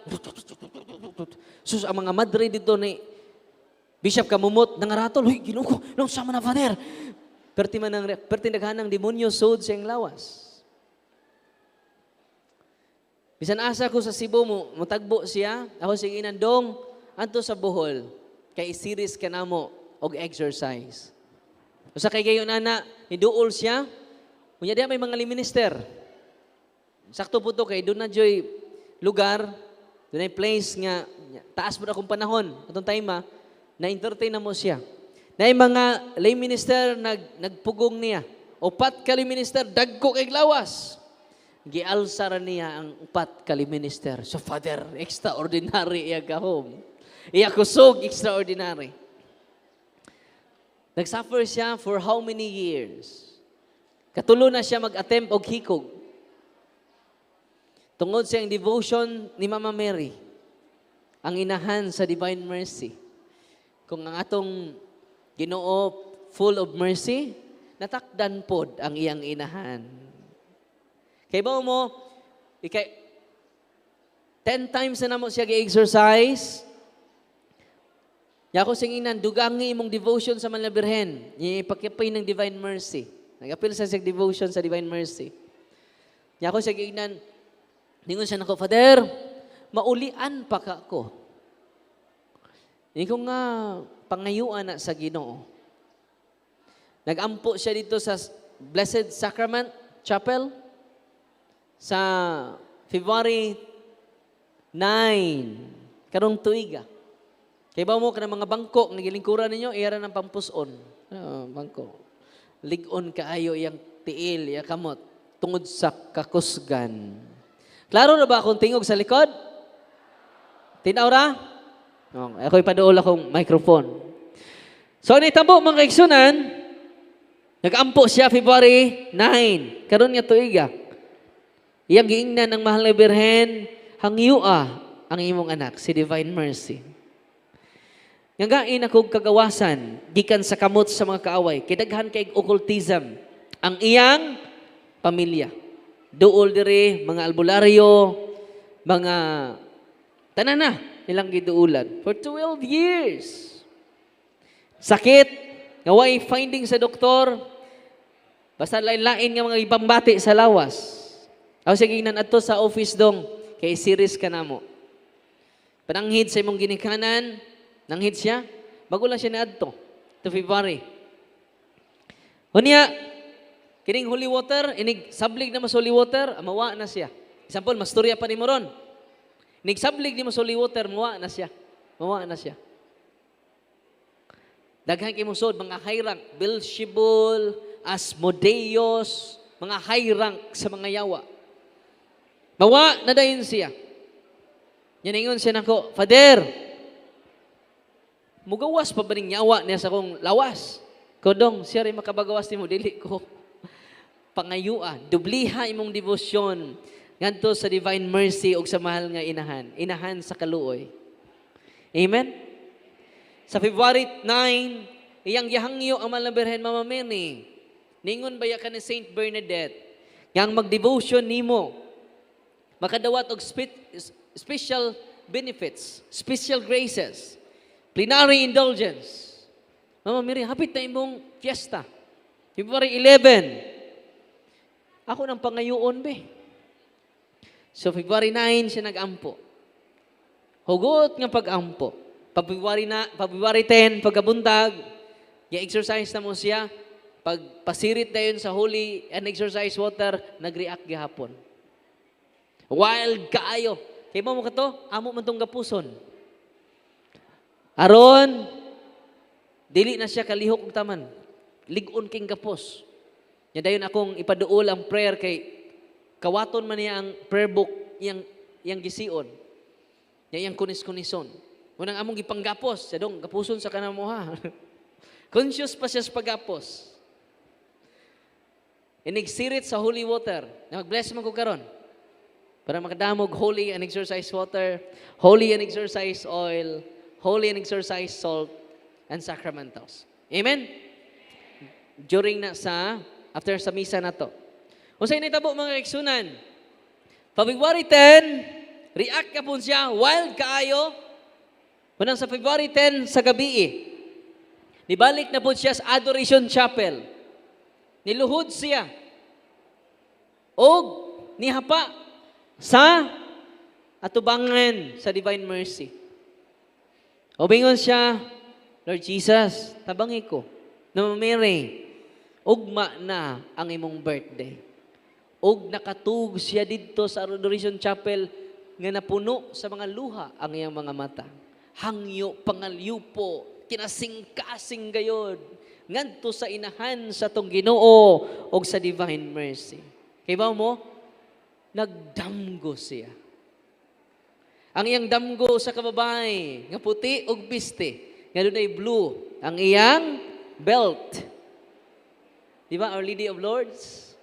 Sus, ang mga madre dito ni Bishop Kamumot, nangaratol, huy, Ginoo ko, nung sama na, Father. Perti naghanang demonyo, sod siyang lawas. Bisan asa ko sa Cebu mo, mutagbo siya, ako sige inandong, anto sa Bohol, kay series ka na mo, og exercise. O sa kay gayon na, niduol siya, kunya diya may mga liminister. Sakto po to kay doon na joy lugar, doon ay place nga, taas mo na akong panahon, atong time na-entertain na mo siya. Na yung mga lay minister nagpugong niya. Upat ka lay minister, dagko kay lawas. Gialsara niya ang upat ka lay minister. So Father, extraordinary iya kahom. Iya kusog, extraordinary. Nagsuffer siya for how many years? Katulo na siya mag-attempt og hikog. Tungod sa ang devotion ni Mama Mary, ang inahan sa Divine Mercy. Kung ang atong Ginoo full of mercy, natakdan pod ang iyang inahan. Kay ba mo, 10 times na mo siya gi-exercise, yako singinan, dugangi imong devotion sa Manla Birhen, ipakipay ng Divine Mercy. Nag-apil sa siya devotion sa Divine Mercy. Yako siya giinan, ningon siya nako, Father, maulian pa ka ko. Hindi ko nga pangayuan na sa Ginoo. Nag-ampo siya dito sa Blessed Sacrament Chapel sa February 9, karong tuiga. Kaya ba mo ka ng mga bangko, nagilingkuran ninyo, iyara ng pampuson. Bangko. Ligon kaayo iyang tiil, iyang kamot, tungod sa kakusgan. Klaro na ba akong tingog sa likod? Tinaw ra? Ako'y padool akong microphone. So, nitabo mga kaigsunan, nag-ampo siya February 9, karon nga tuiga. Iyang giingnan ng mahal na Birhen, hangyua ang imong anak, si Divine Mercy. Ngagain akong kagawasan, gikan sa kamot sa mga kaaway, kidaghan kay occultism, ang iyang pamilya. Duol dire, mga albularyo, mga tanana, nilang giduulan. For 12 years. Sakit, ngaway finding sa doktor, basta lain-lain nga mga ibang bati sa lawas. Ako sige nan adto sa office dong, kay series ka na mo. Pananghid sa imong ginikanan, nanghid siya, bago lang siya naadto, to February. Unya, kining holy water, inig sablig na mas holy water, mawa na siya. Example, masturya pa ni mo ron. Inig sablig ni mas holy water, mawa na siya. Mawa na siya. Daghan kay musod, mga high rank, Beelzebul, Asmodeus, mga high rank sa mga yawa. Mawa na dayon siya. Yan ingon siya nako, Father, mugawas pa ba ning yawa niya sa kong lawas? Kodong, siya rin makabagawas ni mo, dili ko. Pangayua, dubliha imong devosyon ngadto sa divine mercy o sa mahal nga inahan. Inahan sa kaluoy. Amen? Sa February 9, iyang gihangyo ang Mahal na Birhen Mama Mary. Ningon baya ka ni Saint Bernadette, yang mag-devotion nimo, makadawat og special benefits, special graces, plenary indulgence. Mama Mary, hapit na imong fiesta. February 11. Ako nang pangayoon, be. So, February 9, siya nag-ampo. Hugot nga pag-ampo. February 10, pagkabuntag, i-exercise na mo siya. Pag pasirit na yun sa holy and exercise water, nag-react gihapon. Wild kaayo. Kaya mo ka to, amo man tong gapuson. Aron, dili na siya kalihok og taman. Ligon king gapos. Nya dayon akong ipaduol ang prayer kay kawaton man niya ang prayer book yang gisiun. Nya yang kunis-kunison. Unang among gipanggapos, siya dong gapuson sa kanamo ha. Conscious pa siya sa paggapos. Inigsirit sa holy water. Na mag-bless man ko karon. Para makadamog holy and exercise water, holy and exercise oil, holy and exercise salt, and sacramentals. Amen? After sa misa na to. Kung sa'yo nitabo mga kaigsunan, February 10, react ka po siya, wild kaayo. Unang sa February 10 sa gabi, nibalik na po siya sa Adoration Chapel. Niluhod siya. O nihapa sa atubangan sa Divine Mercy. O bingon siya, Lord Jesus, tabangi ko, na Mary, ugma na ang imong birthday. Og nakatug siya dito sa Adoration Chapel nga napuno sa mga luha ang iyang mga mata. Hangyo, pangalyupo, kinasing-kasing gayod, ngadto sa inahan sa tong Ginoo og sa Divine Mercy. Kay ba mo? Nagdamgo siya. Ang iyang damgo sa kababay, nga puti og biste, nga dunay blue, ang iyang belt. Di ba, Our Lady of Lords?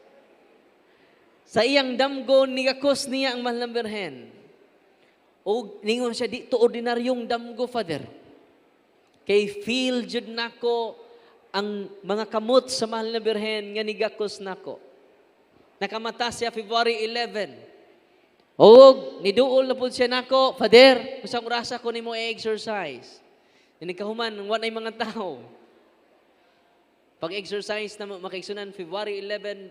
Sa iyang damgo, nigakos niya ang Mahal na Birhen. O ningon siya, di to ordinaryong damgo, Father. Kay feel jud nako ang mga kamot sa Mahal na Birhen nga nigakos nako. Nakamata siya February 11. O niduol na po siya nako, Father, usang orasa ko nimo i-exercise. Nikahuman, wanay mga tao. Pag-exercise na makaigsunan, February 11,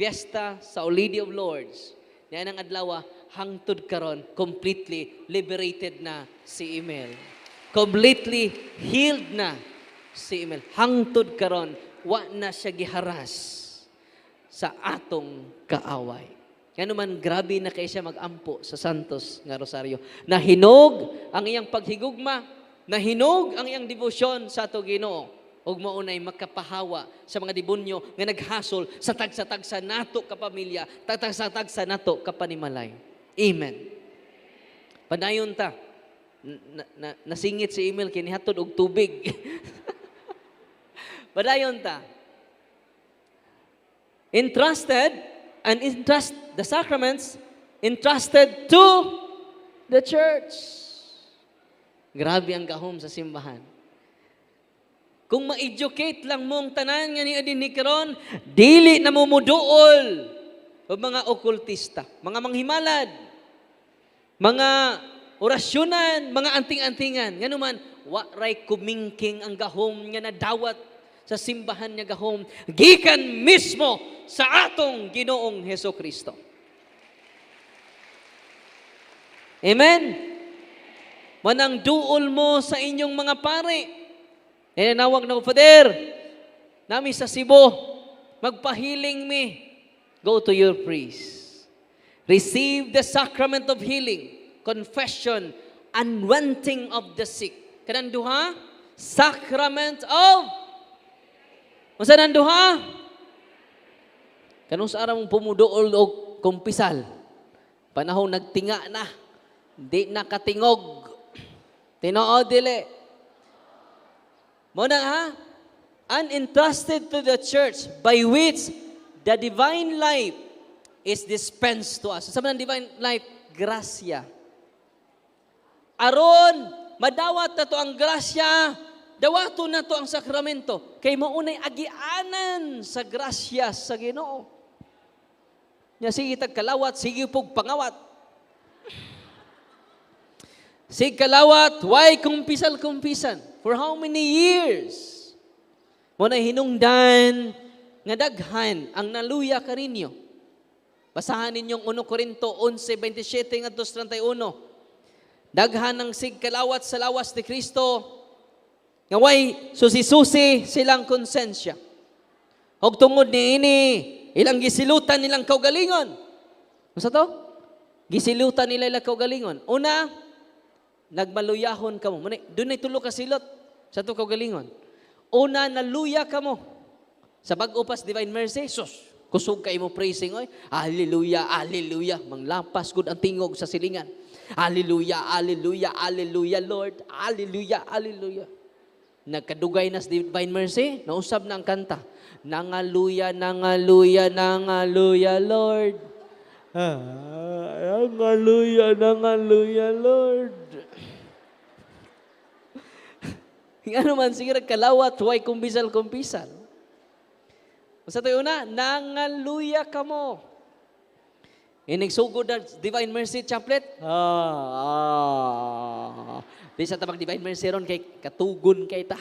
fiesta sa Our Lady of Lords. Yan ang adlaw, hangtod karon, completely liberated na si Emil. Completely healed na si Emil. Hangtod karon, wa na siya giharas sa atong kaaway. Kaya naman, grabe na kayo siya mag-ampo sa Santos nga Rosario. Nahinog ang iyang paghigugma, nahinog ang iyang debosyon sa ato Ginoo. Og maunay makapahawa sa mga debonyo nga naghasol sa tagsa-tagsa nato kapamilya, tagsa-tagsa nato kapanimalay. Amen. Padayon ta. Nasingit si Emil kinihatod og tubig. Padayon ta. Entrusted the sacraments entrusted to the church. Grabe ang gahom sa simbahan. Kung ma-educate lang mong tanan nga ni adin ni karon, dili na mo muduol o mga okultista, mga manghimalad, mga orasyonan, mga anting-antingan. Nganuman, wa ray kumingking ang gahom nga nadawat sa simbahan niya gahom, gikan mismo sa atong Ginoong Hesukristo. Amen? Manang duol mo sa inyong mga pare. Nanawag na ko, Father, nami sa Cebu, magpahiling mi. Go to your priest. Receive the sacrament of healing, confession, anointing of the sick. Kanang duha? Sacrament of... Masa nang duha? Kanong sa aram pumuduol o kumpisal. Panahon nagtinga na. Di nakatingog. Tinoo dili. Muna ha? Unentrusted to the church by which the divine life is dispensed to us. Sabi ng divine life, grasya. Aron, madawat na to ang grasya, dawato na to ang sakramento. Kay maunay agianan sa grasya sa Ginoo. Nya sige tagkalawat, sige pug pangawat. Sige kalawat, why kumpisal-kumpisan? For how many years? Muna hinungdan nga daghan ang naluya kaninyo. Basahan ninyong 1 Corinto 11:27 ngadto 31. Daghan ang sigkalawat sa lawas ni Kristo nga way susi-susi silang konsensya. Og tungod niini ilang gisilutan nilang kaugalingon. Unsa to? Gisilutan nila ilang kaugalingon. Una, nagmaluyahon kamo. Dunay tulo ka silot sa to kaugalingon. Una, naluya kamo. Sa bag-upas divine mercy, sus, kusog kay mo praising oy. Hallelujah, hallelujah. Manglapas gud ang tingog sa silingan. Hallelujah, hallelujah, hallelujah, Lord. Hallelujah, hallelujah. Nagkadugay na sa divine mercy, nausab na ang kanta. Nangaluya, nangaluya, nangaluya, Lord. Nangaluya, nangaluya, Lord. Ano man, sige kalawat, huwag kumpisal-kumpisal. Sa tayo na, nangaluya ka mo. Inigsugod na Divine Mercy Chaplet. Di sa tabang Divine Mercy ron, kay katugon kay ta.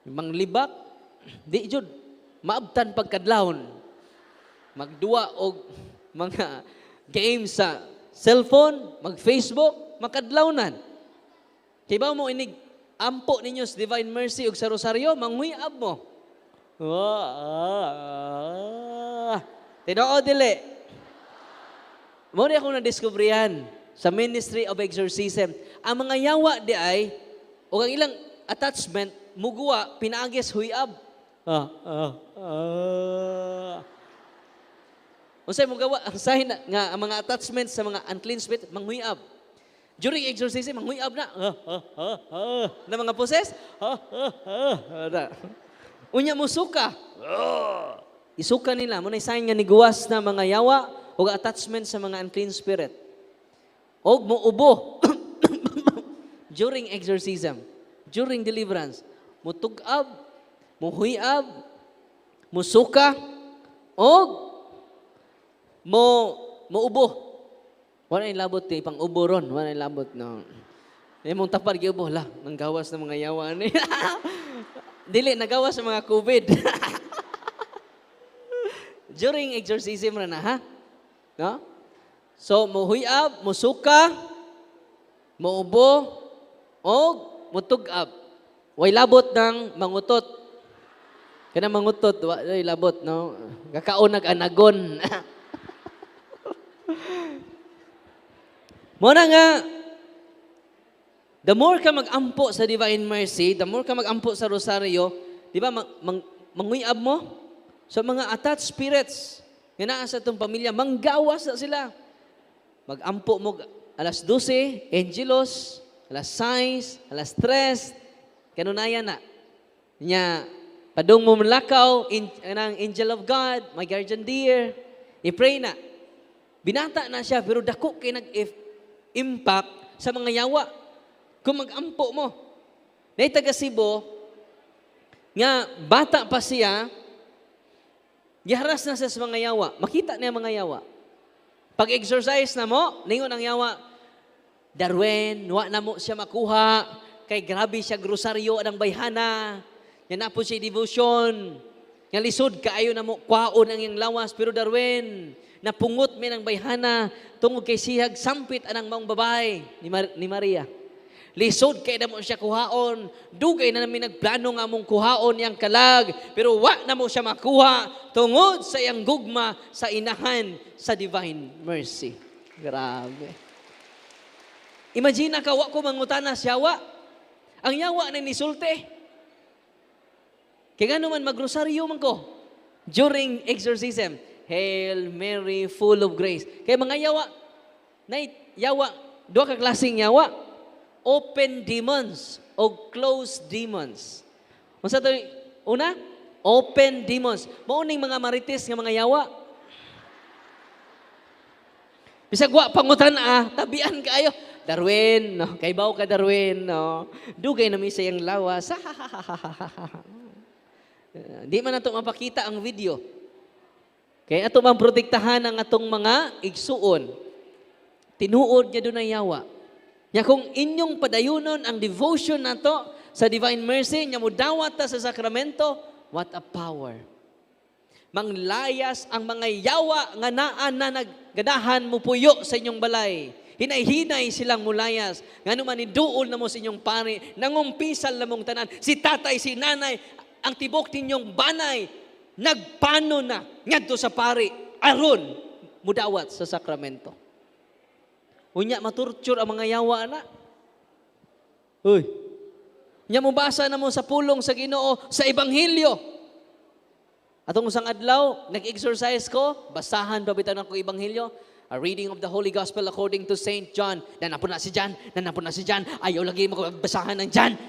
Manglibak, di jud, maabtan pagkadlawon. Magduwa og mga games sa cellphone, mag-Facebook, makadlawnan. Kaya ba mo inig, ampo ninyo sa Divine Mercy ug sa Rosaryo, manghuyab mo. Tinoo dili. Mo ni ako na-discoveryan sa Ministry of Exorcism. Ang mga yawa di ay, o ang ilang attachment, mugwa, pinaagis huyab. Unsay mo gawa, ang sign nga ang mga attachments sa mga unclean spirit, manghuyab. During exorcism, manghuyab na. Na mga poses. Unya mo suka. Isuka nila. Muna sign nga niguwas na mga yawa o attachment sa mga unclean spirit. O mo ubo. During exorcism, during deliverance, mo tugab, mo huyab, mo suka, o mo ubo. Wala yung labot eh, pang ubo ron. Wala yung labot no. Mong tapad kay ubo, la, nang gawas ng mga yawa ni. Dili, nagawas sa mga COVID. During exorcism na ha? No? So, muhuyab, musuka, muubo, o mutugab. Way labot ng mangutot. Kaya mangutot, way labot, no? Kakao nag-anagon. Muna nga, the more ka mag-ampo sa Divine Mercy, the more ka mag-ampo sa Rosaryo, di ba, manguyab mo? So mga attached spirits, nga naa sa itong pamilya, manggawas na sila. Mag-ampo mo alas 12, Angelos, alas 6, alas 3, kanunayan na. Nya, padung mo malakaw, ng angel of God, my guardian dear, i-pray na. Binata na siya, pero dako kay nag-impact sa mga yawa. Kung mag-ampo mo. Na taga Cebu, nga bata pa siya, giharas na siya sa mga yawa. Makita niya mga yawa. Pag-exercise na mo, ningon ang yawa, Darwin, wa na mo siya makuha, kay grabe siya grosaryo ang bayhana, yan na po siya devotion, nga lisod kaayo na mo, kwaon ang iyang lawas, pero Darwin, Napungot mi ng bayhana tungod kay sihag sampit anang maong babae ni Maria. Lisod kay na mo siya kuhaon. Dugay na namin nagplano nga mong kuhaon yang kalag. Pero wa na mo siya makuha tungod sa iyang gugma sa inahan sa divine mercy. Grabe. Imagine ka, wa ko mangutana sa yawa. Ang yawa na nisulti. Kaya nga naman magrosaryo man ko during exorcism. Hail Mary, full of grace. Kaya mga yawa, duha ka klaseng yawa. Open demons o closed demons. Unsa to? Una, open demons. Mauning mga marites nga mga yawa. Bisag wa pangutan tabian kaayo. Darwin, no? Kay baw ka Darwin, no? Dugay na mi sa iyang lawas. Di man nato mapakita ang video. Kaya ato man protektahan ang atong mga igsuon. Tinuod niya doon ang yawa. Nya kung inyong padayunon ang devotion nato sa divine mercy, nya mo dawat ta sa sakramento, what a power. Manglayas ang mga yawa nga naa na nagganahan mo puyo sa inyong balay. Hinay-hinay silang mulayas. Ngano man iduol na mo sa inyong pari, nangumpisal na mong tanan. Si tatay, si nanay, ang tibok ninyong banay, nagpano na ngadto sa pari, aron mudawat sa sakramento. Unya maturture ang mga yawa na. Uy. Unya mo basa na mo sa pulong sa Ginoo sa Ebanghelyo. Atong usang adlaw, nag-exercise ko, basahan pabitan ako Ebanghelyo. A reading of the Holy Gospel according to Saint John. Nanapon na si John. Ayaw lagi mo basahan ng John.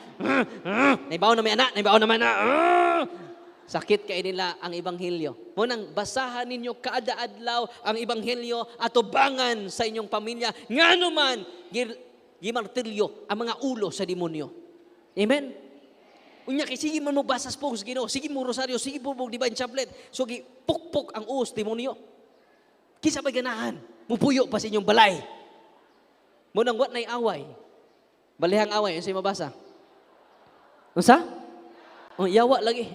Naibaw na may anak, naibaw naman na. Sakit kay nila ang Ebanghelyo. Munang basahan ninyo kada adlaw ang Ebanghelyo at tubangan sa inyong pamilya. Ngano man gimartilyo ang mga ulo sa demonyo. Amen? Unya kay sige man mo basas po sa Ginoo, sige mo rosaryo, sige po divine chaplet. So pukpok ang us demonyo. Kisa ba ganahan? Mupuyo pa sa inyong balay. Munang wat nay away. Balihang away, ano sa'yo mabasa? Unsa? Oh, yawa lagi.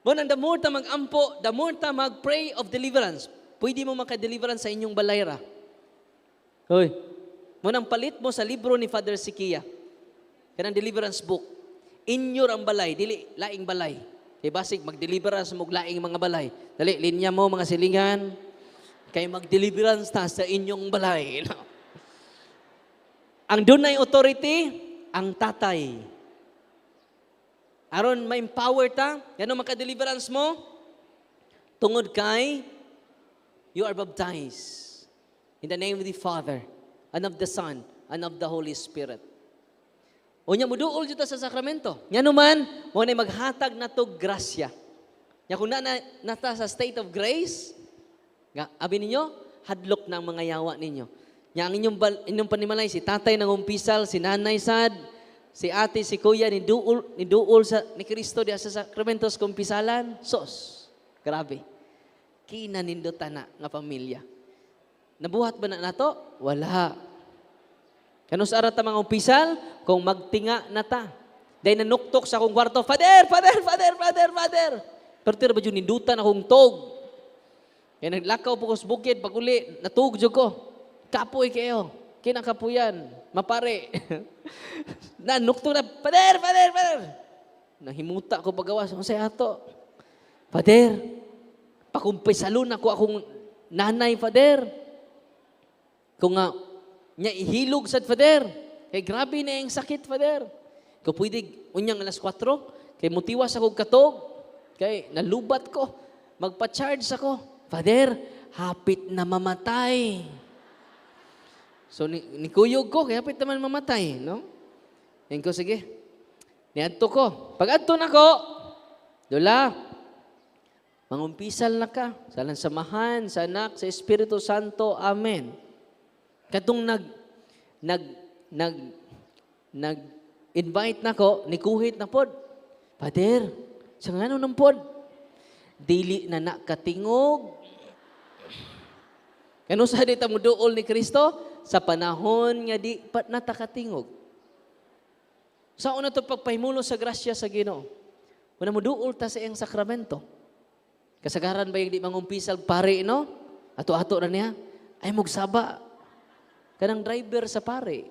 Munang the more ta mag-ampo, the more ta mag-pray of deliverance. Pwede mo maka-deliverance sa inyong balayra. Hoy. Munang palit mo sa libro ni Father Sikia. Kanang deliverance book. Inyor ang balay, dili laing balay. Kay basig mag-deliverance mo laing mga balay. Dali, linya mo mga silingan. Kay mag-deliverance ta sa inyong balay. Ang dunay authority, ang tatay. Aron ma-empower ta, yan ang maka-deliverance mo, tungod kay, you are baptized in the name of the Father, and of the Son, and of the Holy Spirit. O niya, muduol dito sa sakramento. Yan naman, mo na maghatag na to grasya. Yan kung nata sa state of grace, abi ninyo, hadlok ng mga yawa ninyo. Yan ang inyong panimalay, si tatay nang umpisal, si nanay sad, si ate, si kuya, ni duol ni Kristo diya sa sakramentos kumpisalan. Sos, grabe. Kinanindota na nga pamilya. Nabuhat ba na nato? Wala. Kano sa arat mga umpisal? Kung magtinga na ta. Dahil nanuktok sa akong kwarto, Father! Pero tira ba dyan, nindutan akong tog. Kaya naglakaw po ko sa bukid, pag-uli, natugjo ko. Kapoy kayo. Kinakapuyan. Mapare. Nanukto na, Father! Nahimuta ko pagawas. Ang say ato. Father, pakumpisalon ako akong nanay, Father. Kung nga, niya ihilog sa Father. Kay grabe na yung sakit, Father. Kung pwede, unyang alas 4, kay mutiwas akong katog. Kay nalubat ko. Magpa-charge ako. Father, hapit na mamatay. So, nikuyog ko, kaya hapit naman mamatay, no? Yan ko, sige. Niadto ko. Pag adto na ko, dula, mangumpisal na ka. Sa samahan, sa anak, sa Espiritu Santo. Amen. Katong nag-invite na ko, nikuhit na pod. Father, sa ngano ng pod? Dili na nakatingog. Kano sa dita mo duol ni Kristo? Sa panahon nga di pat natakatingog. Sa una to pagpahimulo sa grasya sa Ginoo. Una mo duol ta sa iyang sakramento. Kasagaran ba yung di mangumpisal pare, no? Ato-ato na niya. Ay, magsaba. Kanang driver sa pare.